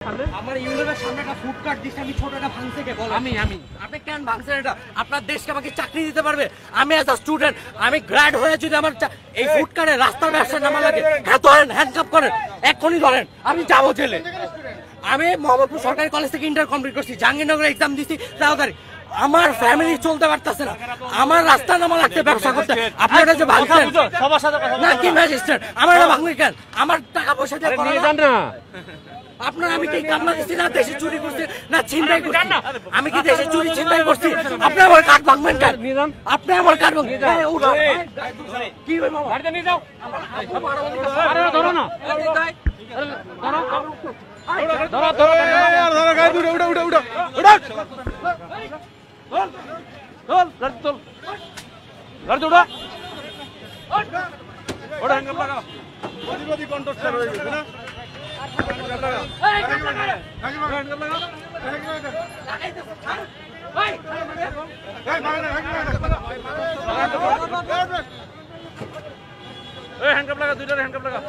সামনে? আমার ইউনিভার্সিটির সামনে একটা ফুড কার্ট দিছে, আমি ছোটটা ভাঙছে কে বল? আমি আপনি কেন ভাঙছেন এটা? আপনার দেশকে আমাকে চাকরি দিতে পারবে? আমি এজ আ স্টুডেন্ট, আমি গ্র্যাড হয়ে যদি আমার এই ফুড কার্টে রাস্তার ব্যবসা নামা লাগে, হ্যাঁ ধরেন, হ্যান্ডকাপ করেন, এক্ষুনি ধরেন, আমি যাবো জেলে। আমি মোহাম্মদপুর সরকারি কলেজ থেকে ইন্টার কমপ্লিট করছি, জাহাঙ্গীরনগরে এক্সাম দিছি, তাড়াতাড়ি আমার ফ্যামিলি চলতে পারতেছে না, আমার রাস্তা নামা লাগছে ব্যবসা করতে। আপনারা যে ভাঙছেন না কি ম্যাজিস্ট্রেট, আমার এটা ভাঙবে কেন? আমার টাকা পয়সা দিয়ে নিয়ে যান না। আপনার আমি কি কান্না দিচ্ছি না দেশে চুরি করছি না ছিনতাই করছি? আমি কি দেশে চুরি ছিনতাই করছি? আপনি আমার কাঠ ভাঙবেন কেন? আপনি আমার কাঠ ভাঙবেন কি গাড়িতে নিয়ে যাও। আরে ধরো না, ধরো ধরো ধরো গাড়ি উঠে উঠে উঠে উঠে উঠে গাড়ি তোল, গাড়ি উঠা ওটা হ্যাঙ্গার লাগা। প্রতিবাদী কন্ট্রাক্টর হয়ে গেছে না? হ্যান্ডকাপ লাগা, দুইটার হ্যান্ডকাপ লাগা।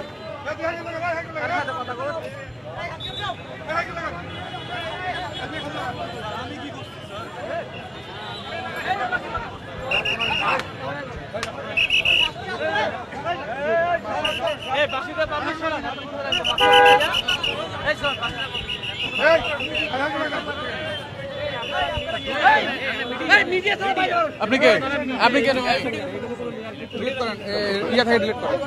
আপনি কে? আপনি কে? ডিলিট করেন, ইয়া থেকে ডিলিট করেন।